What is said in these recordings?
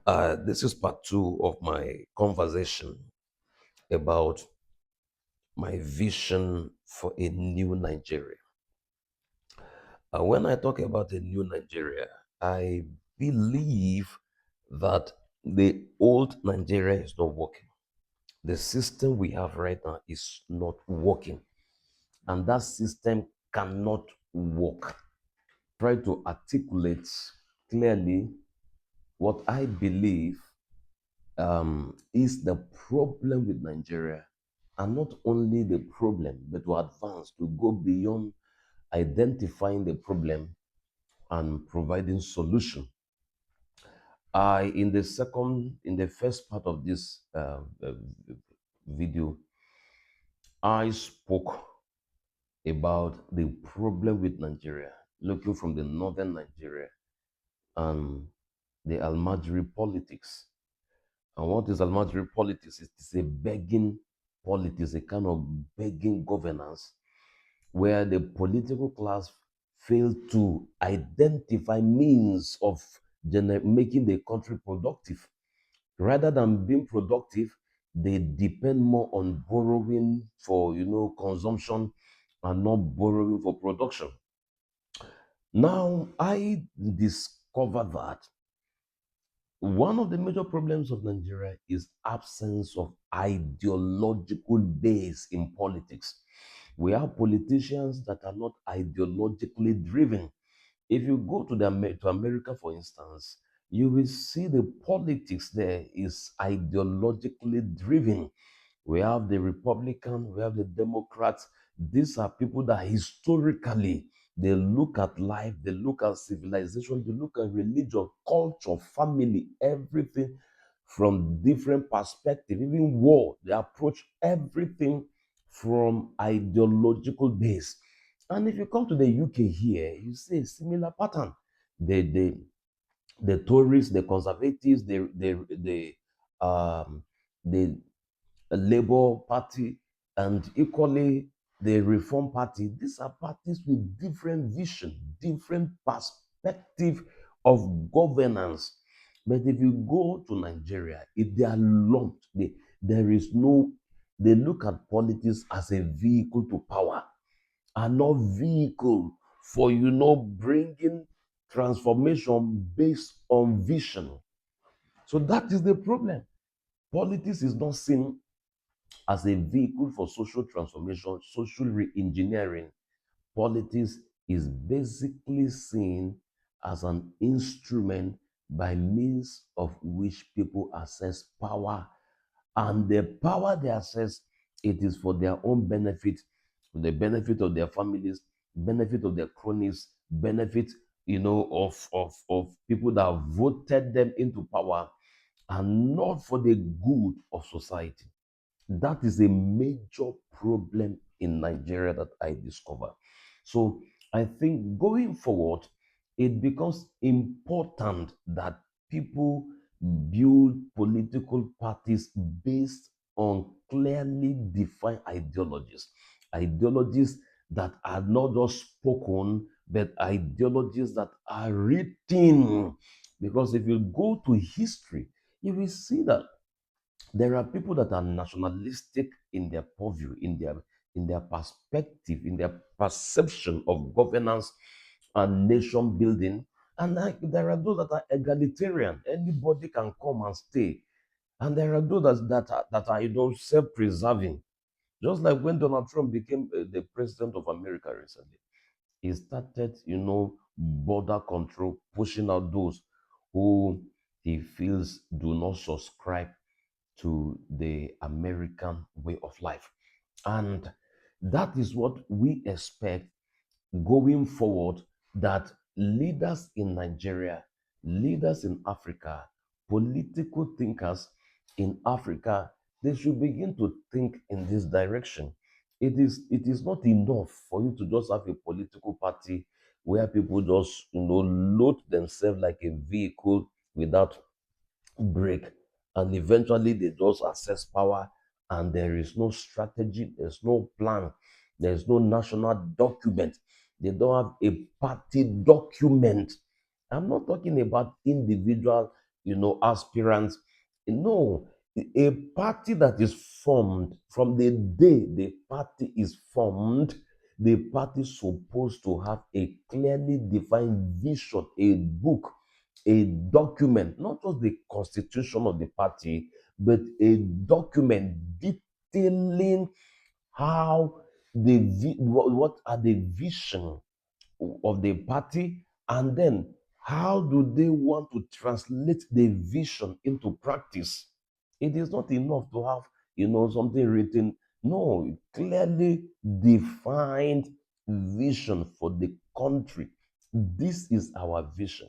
This is part two of my conversation about my vision for a new Nigeria. When I talk about a new Nigeria, I believe that the old Nigeria is not working. The system we have right now is not working, and that system cannot work. Try to articulate clearly what I believe is the problem with Nigeria, and not only the problem, but to advance, to go beyond identifying the problem and providing solution. In the first part of this video, I spoke about the problem with Nigeria, looking from the northern Nigeria and the Almajiri politics. And what is Almajiri politics? It is a begging politics, a kind of begging governance where the political class failed to identify means of making the country productive. Rather than being productive, they depend more on borrowing for consumption and not borrowing for production. Now I discovered that one of the major problems of Nigeria is absence of ideological base in politics. We have politicians that are not ideologically driven. If you go to to America, for instance, you will see the politics there is ideologically driven. We have the Republican, we have the Democrats. These are people that historically they look at life, they look at civilization, they look at religion, culture, family, everything from different perspective, even war. They approach everything from ideological base. And if you come to the UK here, you see a similar pattern. The the Tories, the Conservatives, um, the Labour Party, and equally the Reform Party. These are parties with different vision, different perspective of governance. But if you go to Nigeria, they are lumped. There is no. They look at politics as a vehicle to power, and not vehicle for bringing transformation based on vision. So that is the problem. Politics is not seen as a vehicle for social transformation, social re-engineering. Politics is basically seen as an instrument by means of which people access power, and the power they access, it is for their own benefit, for the benefit of their families, benefit of their cronies, benefit of people that voted them into power, and not for the good of society. That is a major problem in Nigeria that I discovered. So I think going forward, it becomes important that people build political parties based on clearly defined ideologies. Ideologies that are not just spoken, but ideologies that are written. Because if you go to history, you will see that there are people that are nationalistic in their purview, in their perspective, in their perception of governance and nation building. And there are those that are egalitarian. Anybody can come and stay. And there are those that are self-preserving. Just like when Donald Trump became the president of America recently, he started, border control, pushing out those who he feels do not subscribe to the American way of life. And that is what we expect going forward, that leaders in Nigeria, leaders in Africa, political thinkers in Africa, they should begin to think in this direction. It is not enough for you to just have a political party where people just load themselves like a vehicle without break, and eventually they just access power, and there is no strategy, there's no plan, there's no national document. They don't have a party document. I'm not talking about individual aspirants. No, a party that is formed from the day the party is formed, the party is supposed to have a clearly defined vision, a book, a document, not just the constitution of the party, but a document detailing how what are the vision of the party, and then how do they want to translate the vision into practice. It is not enough to have something written. No, clearly defined vision for the country. This is our vision.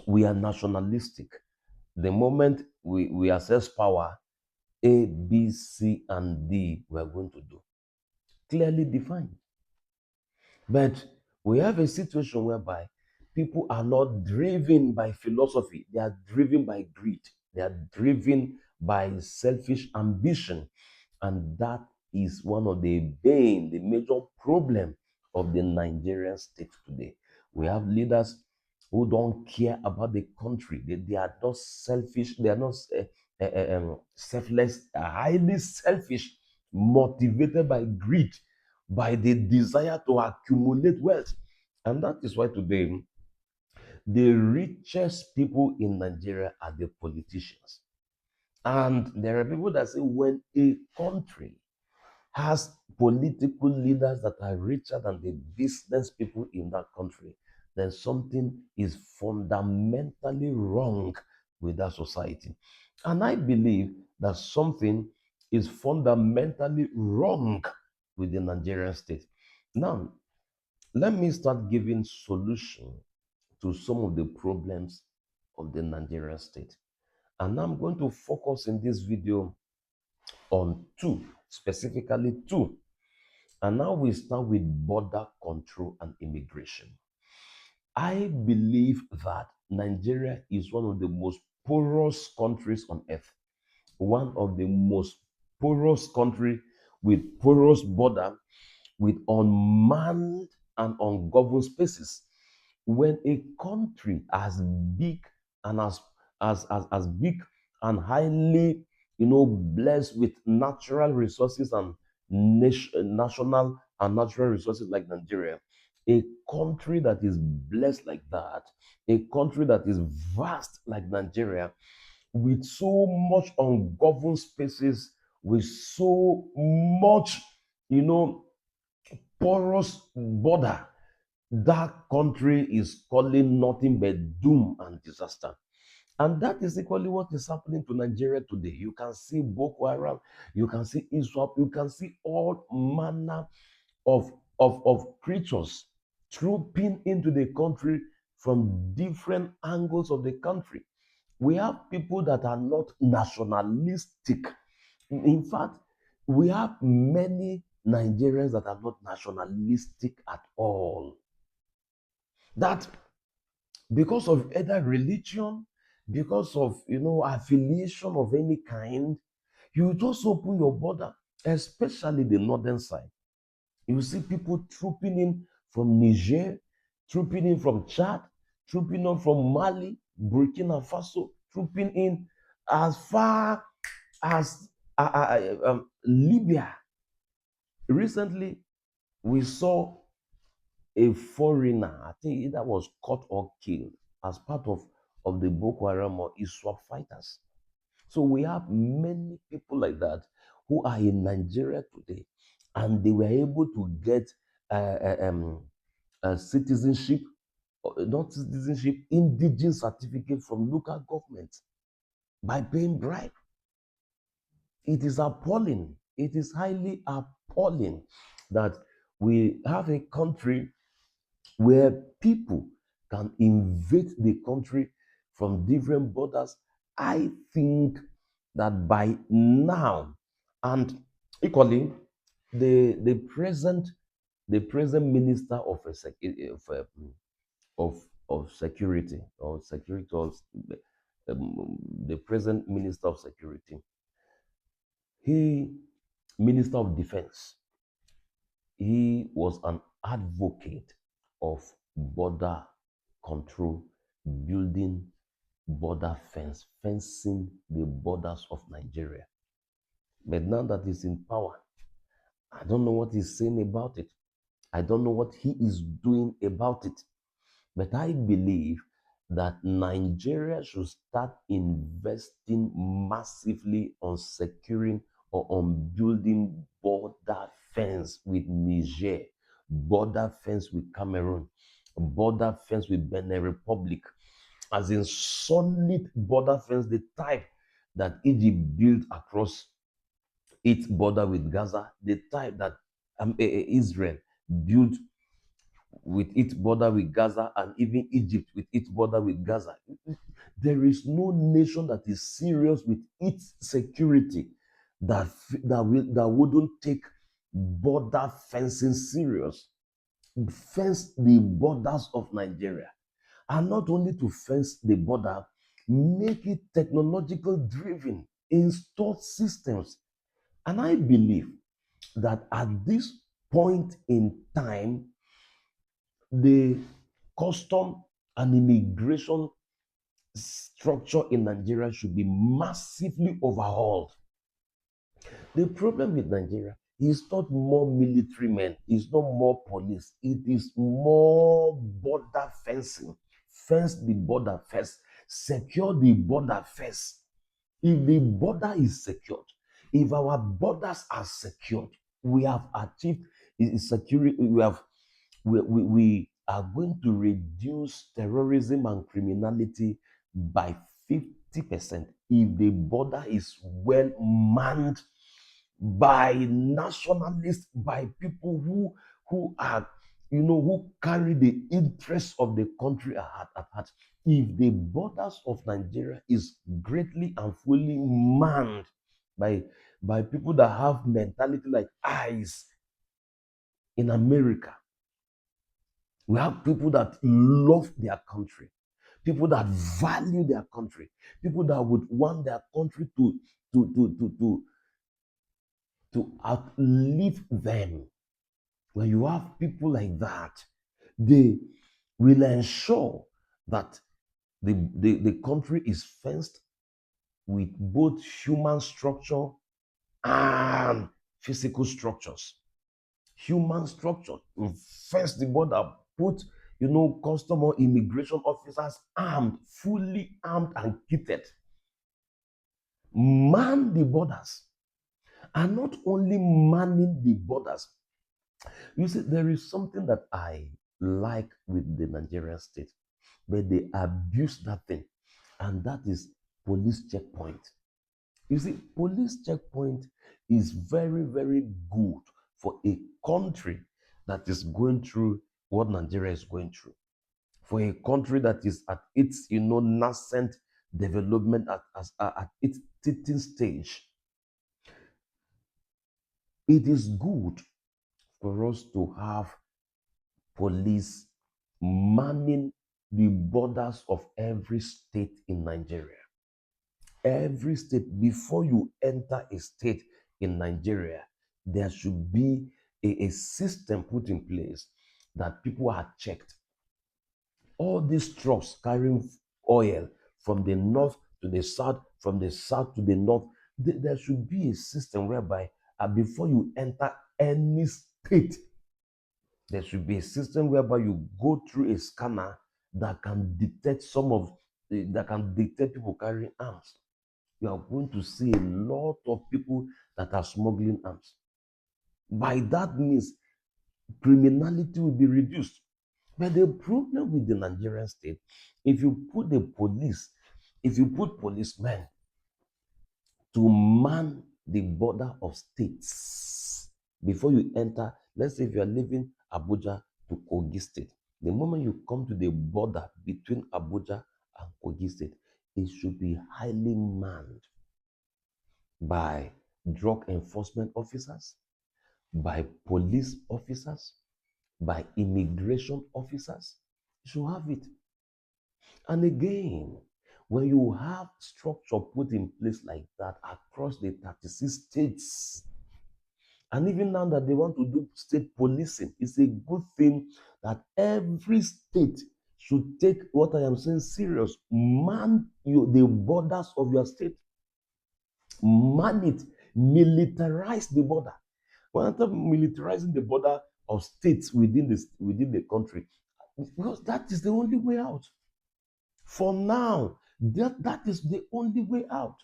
We are nationalistic. The moment we access power, A, B, C, and D, we are going to do clearly defined. But we have a situation whereby people are not driven by philosophy, they are driven by greed, they are driven by selfish ambition. And that is one of the major problem of the Nigerian state today. We have leaders who don't care about the country. They are not selfish, they are not selfless, highly selfish, motivated by greed, by the desire to accumulate wealth. And that is why today the richest people in Nigeria are the politicians. And there are people that say when a country has political leaders that are richer than the business people in that country, then something is fundamentally wrong with that society. And I believe that something is fundamentally wrong with the Nigerian state. Now, let me start giving solution to some of the problems of the Nigerian state. And I'm going to focus in this video on two, specifically two. And now we start with border control and immigration. I believe that Nigeria is one of the most porous countries on earth, one of the most porous country with porous border, with unmanned and ungoverned spaces. When a country as big and as big and highly blessed with natural resources and national and natural resources like Nigeria, a country that is blessed like that, a country that is vast like Nigeria, with so much ungoverned spaces, with so much you know porous border, that country is calling nothing but doom and disaster. And that is equally what is happening to Nigeria today. You can see Boko Haram, you can see ISWAP, you can see all manner of, of creatures trooping into the country from different angles of the country. We have people that are not nationalistic. In fact, we have many Nigerians that are not nationalistic at all. That because of either religion, because of affiliation of any kind, you just open your border, especially the northern side. You see people trooping in from Niger, trooping in from Chad, trooping in from Mali, Burkina Faso, trooping in as far as Libya. Recently, we saw a foreigner, I think that was caught or killed as part of the Boko Haram or ISWAP fighters. So we have many people like that who are in Nigeria today, and they were able to get citizenship, not citizenship, indigenous certificate from local government by paying bribe. It is appalling. It is highly appalling that we have a country where people can invade the country from different borders. I think that by now, and equally, the present minister of of security or security or the present minister of security, he minister of defense, he was an advocate of border control, building border fence, fencing the borders of Nigeria. But now that he's in power, I don't know what he's saying about it. I don't know what he is doing about it. But I believe that Nigeria should start investing massively on securing or on building border fence with Niger, border fence with Cameroon, border fence with Benin Republic, as in solid border fence, the type that Egypt built across its border with Gaza, the type that Israel built with its border with Gaza, and even Egypt with its border with Gaza. There is no nation that is serious with its security that wouldn't take border fencing serious. Fence the borders of Nigeria, and not only to fence the border, make it technological driven, install systems. And I believe that at this point in time, the custom and immigration structure in Nigeria should be massively overhauled. The problem with Nigeria is not more military men, it's not more police, it is more border fencing. Fence the border first, secure the border first. If the border is secured, if our borders are secured, we have achieved security. We are going to reduce terrorism and criminality by 50% if the border is well manned by nationalists, by people who are, who carry the interests of the country at heart. If the borders of Nigeria is greatly and fully manned by people that have mentality like eyes in America, we have people that love their country, people that value their country, people that would want their country to outlive them. When you have people like that, they will ensure that the country is fenced with both human structure and physical structures. Human structure, fence the border, put custom or immigration officers armed, fully armed and kitted. Man the borders. And not only manning the borders. You see, there is something that I like with the Nigerian state, but they abuse that thing, and that is police checkpoint. You see, police checkpoint is very, very good for a country that is going through what Nigeria is going through. For a country that is at its, nascent development at its teething stage, it is good for us to have police manning the borders of every state in Nigeria. Every state, before you enter a state in Nigeria, there should be a system put in place that people are checked. All these trucks carrying oil from the north to the south, from the south to the north, there should be a system whereby before you enter any state, there should be a system whereby you go through a scanner that can detect people carrying arms. You are going to see a lot of people that are smuggling arms. By that means, criminality will be reduced. But the problem with the Nigerian state, if you put policemen to man the border of states before you enter, let's say if you are leaving Abuja to Kogi State, the moment you come to the border between Abuja and Kogi State, it should be highly manned by drug enforcement officers, by police officers, by immigration officers. You should have it. And again, when you have structure put in place like that across the 36 states, and even now that they want to do state policing, it's a good thing that every state should take what I am saying serious. Man the borders of your state. Man it. Militarize the border. When I talk militarizing the border of states within the country, because that is the only way out. For now, that is the only way out.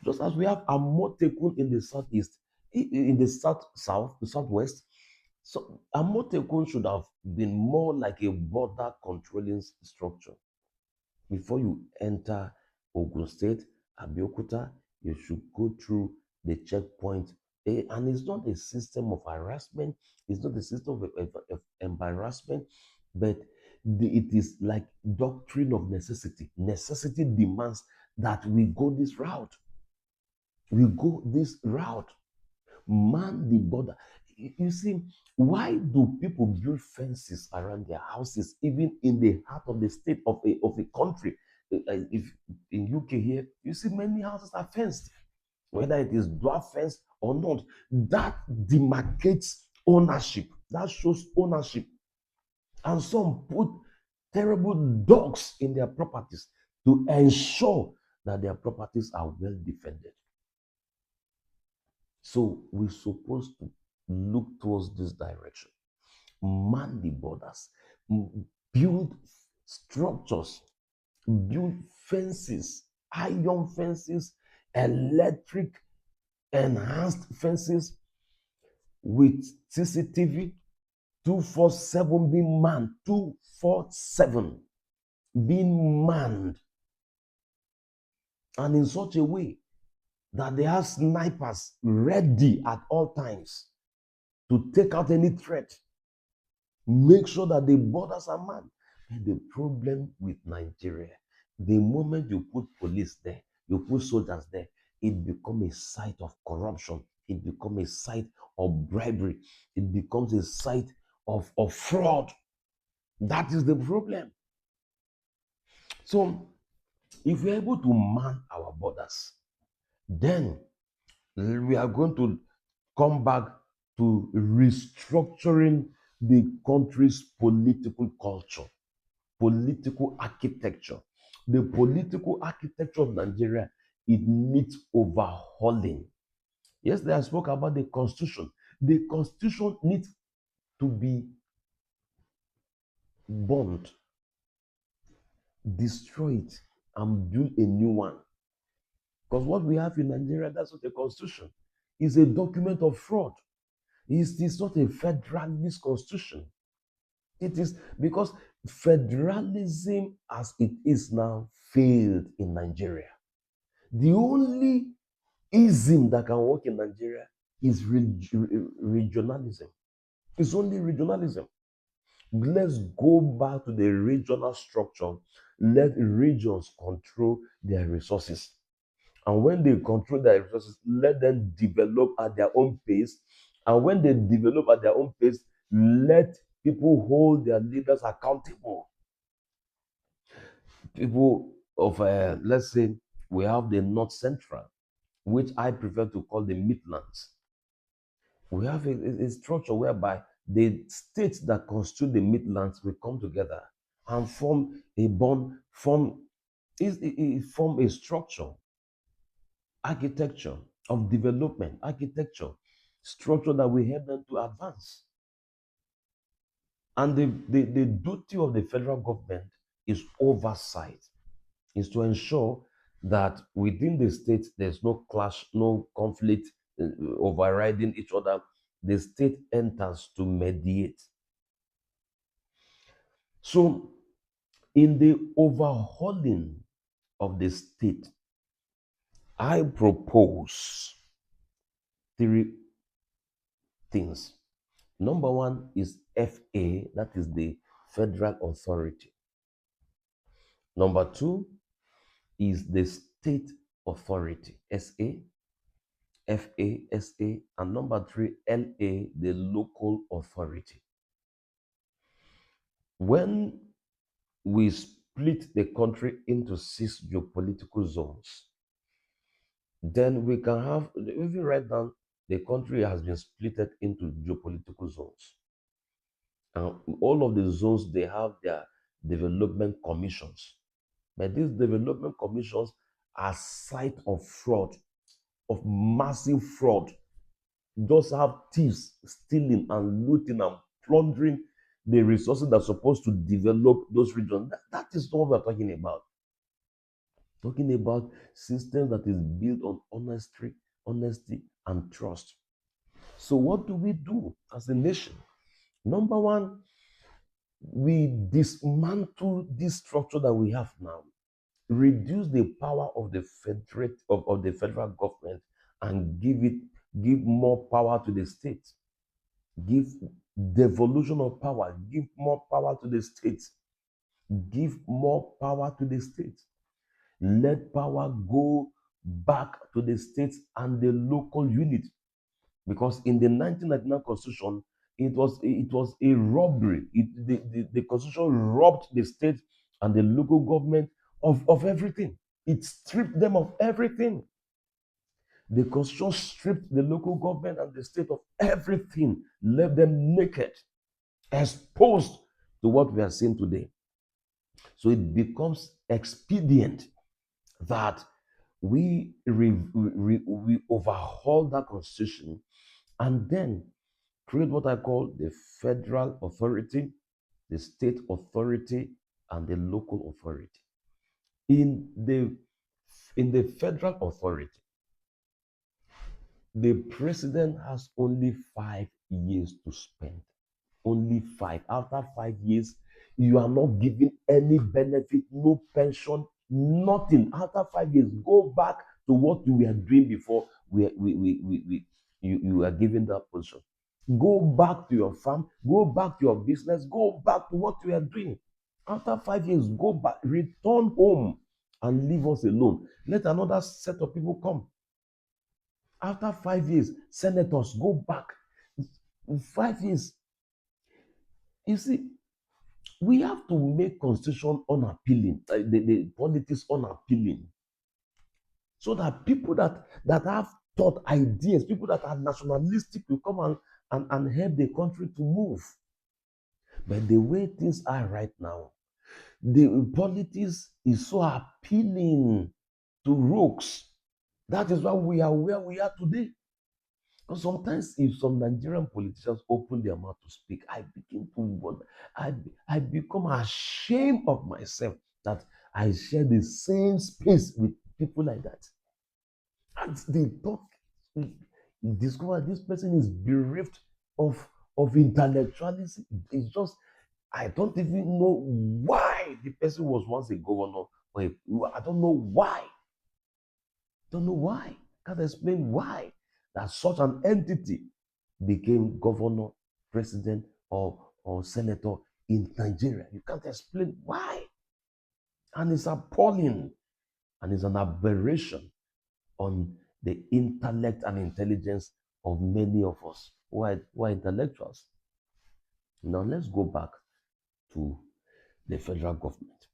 Just as we have Amotekun in the southeast, in the south, the southwest, so Amotekun should have been more like a border controlling structure. Before you enter Ogun State, Abeokuta, you should go through the checkpoint. And it's not a system of harassment, it's not a system of embarrassment, but it is like doctrine of necessity. Necessity demands that we go this route. We go this route. Man the border. You see, why do people build fences around their houses, even in the heart of the state of a country? If in UK here, you see many houses are fenced, whether it is dwarf fence or not. That demarcates ownership. That shows ownership. And some put terrible dogs in their properties to ensure that their properties are well defended. So we're supposed to look towards this direction. Man the borders, build structures, build fences, iron fences, electric enhanced fences with CCTV 247 being manned, 247 being manned, and in such a way that they have snipers ready at all times to take out any threat. Make sure that the borders are manned. And the problem with Nigeria, the moment you put police there, you put soldiers there, it becomes a site of corruption. It becomes a site of bribery. It becomes a site of fraud. That is the problem. So, if we're able to man our borders, then we are going to come back to restructuring the country's political culture, political architecture. The political architecture of Nigeria, it needs overhauling. Yesterday I spoke about the constitution. The constitution needs to be burned, destroyed, and build a new one. Because what we have in Nigeria, that's not a constitution. It's a document of fraud. It's not a federalist constitution. It is because federalism as it is now failed in Nigeria. The only ism that can work in Nigeria is regionalism. It's only regionalism. Let's go back to the regional structure. Let regions control their resources. And when they control their resources, let them develop at their own pace. And when they develop at their own pace, let people hold their leaders accountable. People of, let's say, we have the North Central, which I prefer to call the Midlands. We have a structure whereby the states that constitute the Midlands will come together and form a bond, form a structure, architecture of development, architecture, structure that will help them to advance. And the duty of the federal government is oversight, is to ensure that within the state there's no clash, no conflict, overriding each other. The state enters to mediate. So, in the overhauling of the state, I propose three things. Number one is FA, that is the Federal Authority. Number two is the State Authority, SA, FA, SA, and number three, LA, the Local Authority. When we split the country into 6 geopolitical zones, then we can have, if you write down, the country has been split into geopolitical zones. And all of the zones, they have development commissions. But these development commissions are site of fraud, of massive fraud. Just have thieves stealing and looting and plundering the resources that are supposed to develop those regions. That is not what we're talking about. Talking about systems that is built on honesty, and trust. So what do we do as a nation? Number one, we dismantle this structure that we have now, reduce the power of the of the federal government, and give more power to the states. Give devolution of power, give more power to the states, give more power to the states. Let power go back to the states and the local unit. Because in the 1999 constitution, it was a robbery. The constitution robbed the state and the local government of everything. It stripped them of everything. The constitution stripped the local government and the state of everything, left them naked, exposed to what we are seeing today. So it becomes expedient that we overhaul that constitution and then create what I call the federal authority, the state authority, and the local authority. In the federal authority, the president has only 5 years to spend. Only 5. After 5 years, you are not given any benefit, no pension, nothing. After 5 years, go back to what you were doing before you are given that position. Go back to your farm, go back to your business, go back to what you are doing. After 5 years, go back, return home and leave us alone. Let another set of people come. After 5 years, senators go back. 5 years. You see, we have to make constitution unappealing, the politics unappealing, so that people that have thought ideas, people that are nationalistic will come and help the country to move. But the way things are right now, the politics is so appealing to rogues. That is why we are where we are today. Because sometimes if some Nigerian politicians open their mouth to speak, I begin to wonder. I become ashamed of myself that I share the same space with people like that. And they talk, discover this person is bereft of intellectualism. It's just, I don't even know why the person was once a governor. I don't know why. Don't know why. Can't explain why that such an entity became governor, president, or senator in Nigeria. You can't explain why. And it's appalling and it's an aberration on the intellect and intelligence of many of us who are intellectuals. Now let's go back to the federal government.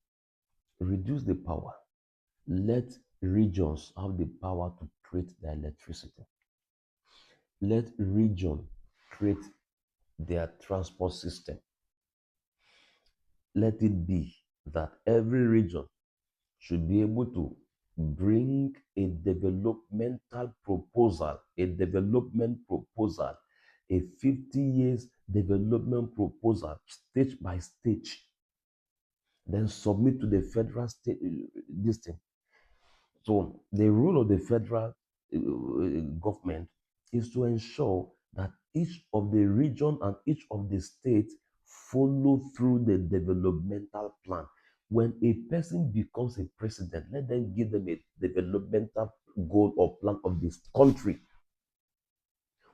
Reduce the power. Let regions have the power to create their electricity. Let region create their transport system. Let it be that every region should be able to bring a development proposal, a 50 years development proposal, stage by stage, then submit to the federal state this thing. So the role of the federal government is to ensure that each of the region and each of the states follow through the developmental plan. When a person becomes a president, let them give them a developmental goal or plan of this country.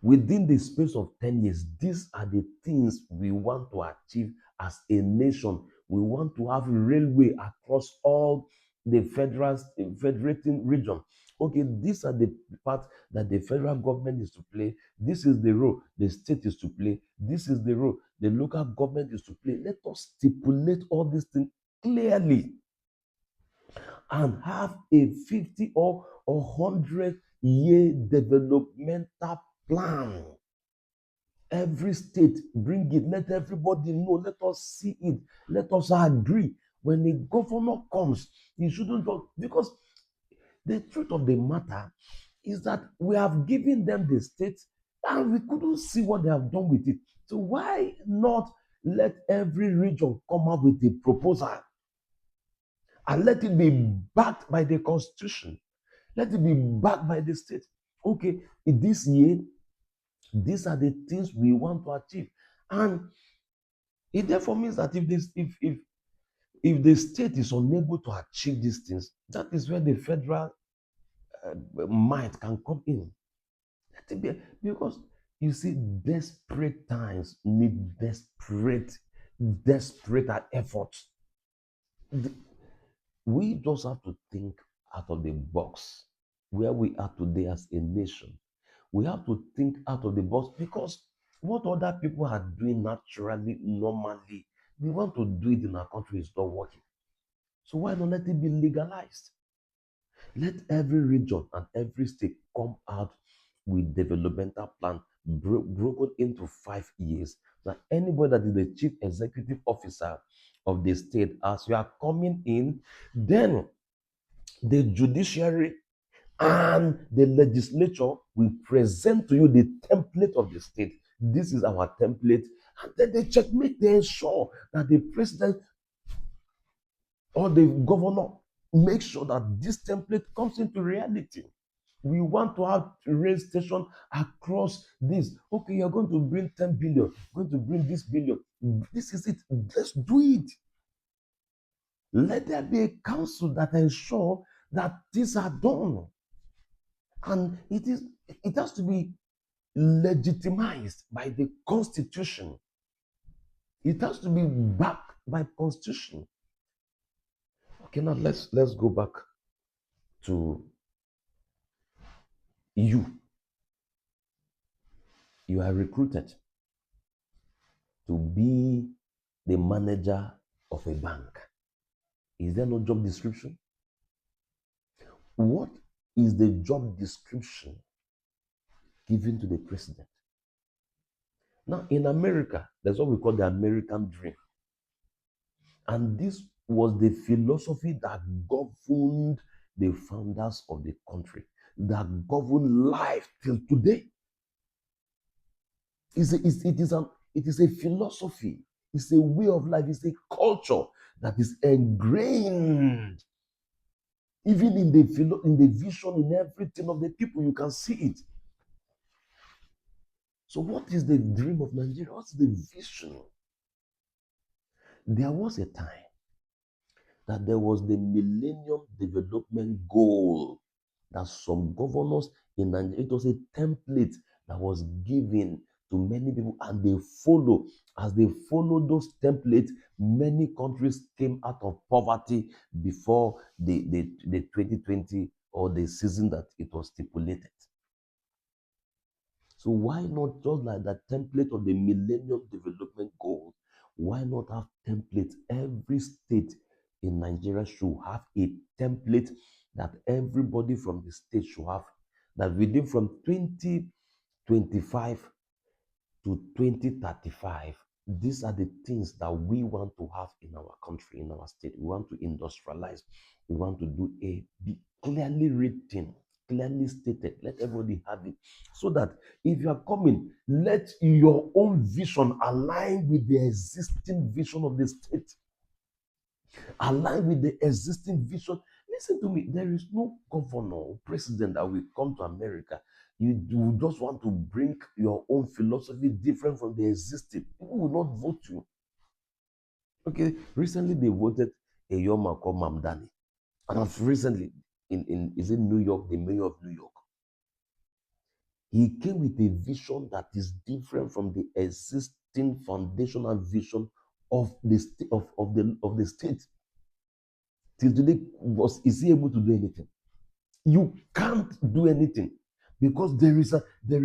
Within the space of 10 years, these are the things we want to achieve as a nation. We want to have railway across all the federating region. Okay, these are the parts that the federal government is to play. This is the role the state is to play. This is the role the local government is to play. Let us stipulate all these things clearly and have a 50 or 100-year developmental plan. Every state, bring it. Let everybody know. Let us see it. Let us agree. When a governor comes, he shouldn't talk, because the truth of the matter is that we have given them the state and we couldn't see what they have done with it. So why not let every region come up with a proposal and let it be backed by the constitution? Let it be backed by the state. Okay, in this year, these are the things we want to achieve. And it therefore means that if the state is unable to achieve these things, that is where the federal might can come in. Let it be, because you see, desperate times need desperate efforts. We just have to think out of the box where we are today as a nation. We have to think out of the box, because what other people are doing naturally, normally, we want to do it in our country, is not working. So why not let it be legalized? Let every region and every state come out with developmental plan broken into 5 years. That anybody that is the chief executive officer of the state, as you are coming in, then the judiciary and the legislature will present to you the template of the state. This is our template. And then they checkmate, they ensure that the president or the governor makes sure that this template comes into reality. We want to have rail station across this. Okay, you're going to bring 10 billion, going to bring this billion. This is it. Let's do it. Let there be a council that ensure that these are done. And it has to be legitimized by the constitution. It has to be backed by constitution. Okay, now let's go back to you. You are recruited to be the manager of a bank. Is there no job description? What is the job description given to the president? Now, in America, there's what we call the American dream. And this was the philosophy that governed the founders of the country, that governed life till today. It is a philosophy, it's a way of life, it's a culture that is ingrained even in the vision, in everything of the people. You can see it. So what is the dream of Nigeria? What's the vision? There was a time that there was the Millennium Development Goal that some governors in Nigeria, it was a template that was given to many people, and they follow. As they follow those templates, many countries came out of poverty before the 2020 or the season that it was stipulated. So why not, just like that template of the Millennium Development Goals, why not have templates? Every state in Nigeria should have a template that everybody from the state should have. That within from 2025 to 2035, these are the things that we want to have in our country, in our state. We want to industrialize. We want to do A, B, clearly written, clearly stated. Let everybody have it. So that if you are coming, let your own vision align with the existing vision of the state. Align with the existing vision. Listen to me, there is no governor or president that will come to America. You just want to bring your own philosophy different from the existing. People will not vote you. Okay, recently they voted a young man called Mamdani. And I've recently, in is it New York, the mayor of New York, he came with a vision that is different from the existing foundational vision of the state. Till today, is he able to do anything? You can't do anything, because there is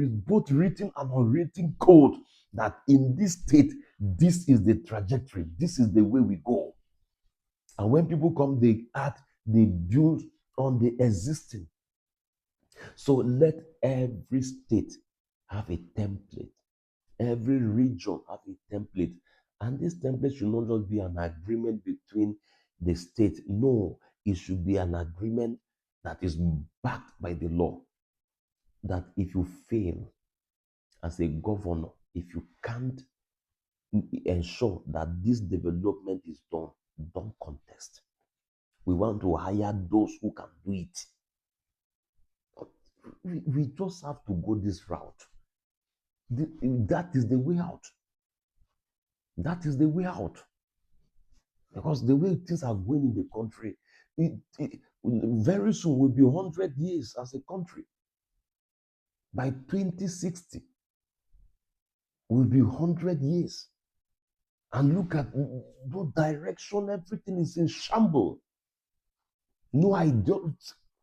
both written and unwritten code that in this state, this is the trajectory, this is the way we go. And when people come, they build on the existing. So let every state have a template. Every region have a template, and this template should not just be an agreement between the state. No, it should be an agreement that is backed by the law. That if you fail as a governor, if you can't ensure that this development is done, don't contest. We want to hire those who can do it. We just have to go this route. That is the way out. That is the way out. Because the way things are going in the country, very soon will be 100 years as a country. By 2060, will be 100 years. And look at the direction, everything is in shambles. No idea.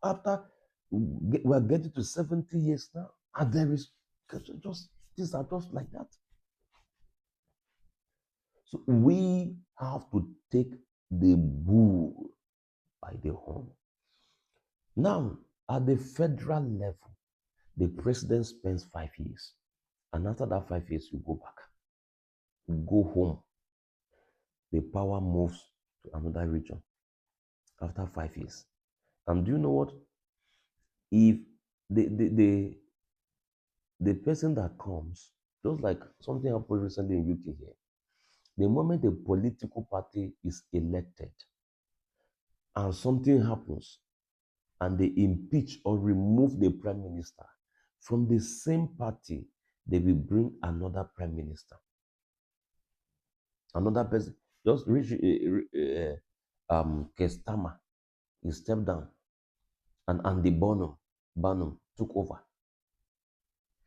After we're getting to 70 years now, and there is just things are just like that. So we have to take the bull by the horn. Now, at the federal level, the president spends 5 years. And after that 5 years, you go back, you go home. The power moves to another region after 5 years. And do you know what? If the person that comes, just like something happened recently in UK here, the moment a political party is elected and something happens and they impeach or remove the prime minister, from the same party, they will bring another prime minister. Another person, just reach Kestama, he stepped down, and Andy Barnum took over.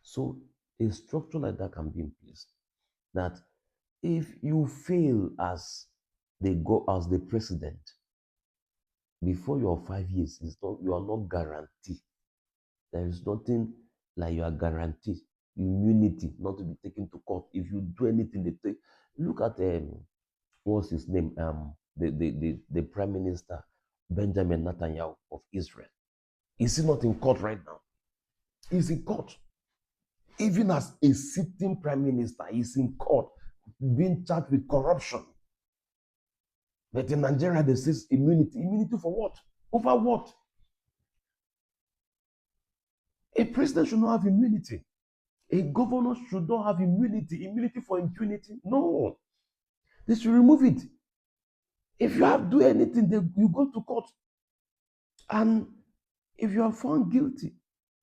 So a structure like that can be in place. That if you fail as the president before your 5 years, you are not guaranteed. There is nothing like you are guaranteed immunity not to be taken to court. If you do anything, they take. Look at what's his name? The Prime Minister Benjamin Netanyahu of Israel. Is he not in court right now? He's in court. Even as a sitting prime minister, he's in court being charged with corruption. But in Nigeria, they say immunity. Immunity for what? Over what? A president should not have immunity. A governor should not have immunity. Immunity for impunity? No. They should remove it. If you have to do anything, you go to court. And if you are found guilty,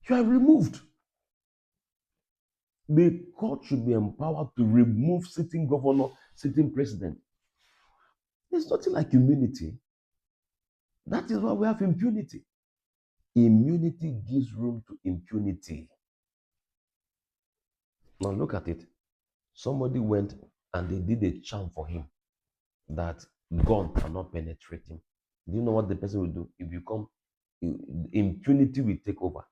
you are removed. The court should be empowered to remove sitting governor, sitting president. There's nothing like immunity. That is why we have impunity. Immunity gives room to impunity. Now look at it. Somebody went and they did a charm for him that gun cannot penetrate him. Do you know what the person will do? If you come, impunity will take over.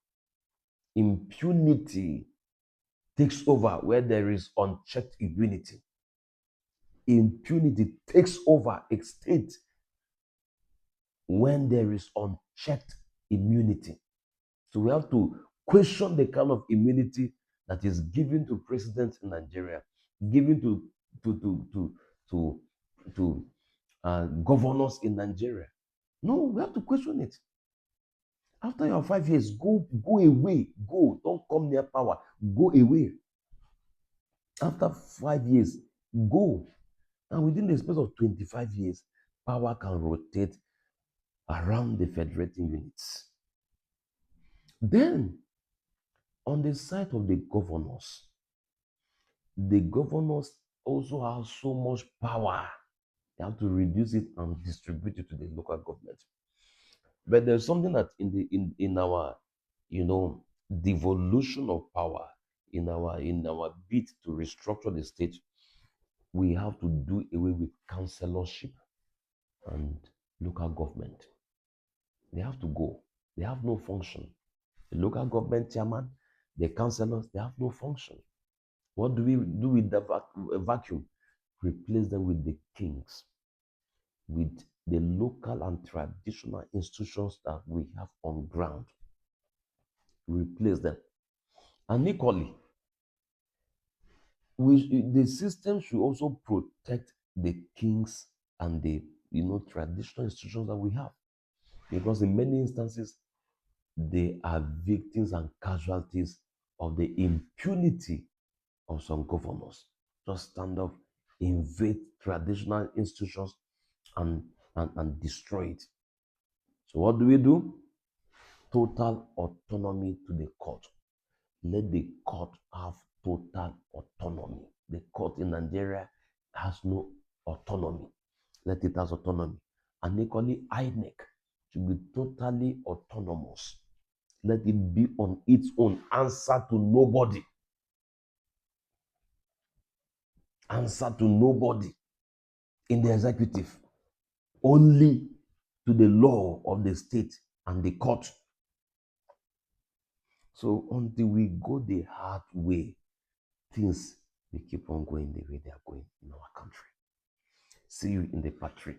Impunity takes over where there is unchecked immunity. Impunity takes over a state when there is unchecked immunity. So we have to question the kind of immunity that is given to presidents in Nigeria, given to governors in Nigeria. No, we have to question it. After your 5 years, go away. Go. Don't come near power. Go away. After 5 years, go. And within the space of 25 years, power can rotate around the federating units. Then, on the side of the governors also have so much power. They have to reduce it and distribute it to the local government. But there's something that in our devolution of power, in our bid to restructure the state, we have to do away with councillorship and local government. They have to go. They have no function. The local government chairman, the councillors, they have no function. What do we do with the vacuum? Replace them with the kings, with the local and traditional institutions that we have on ground. Replace them. And equally, the system should also protect the kings and the traditional institutions that we have, because in many instances they are victims and casualties of the impunity of some governors. Just stand up, invade traditional institutions, and destroy it. So what do we do? Total autonomy to the court. Let the court have total autonomy. The court in Nigeria has no autonomy. Let it has autonomy. And equally, INEC should be totally autonomous. Let it be on its own. Answer to nobody. Answer to nobody in the executive. Only to the law of the state and the court. So until we go the hard way, things will keep on going the way they are going in our country. See you in the part 3.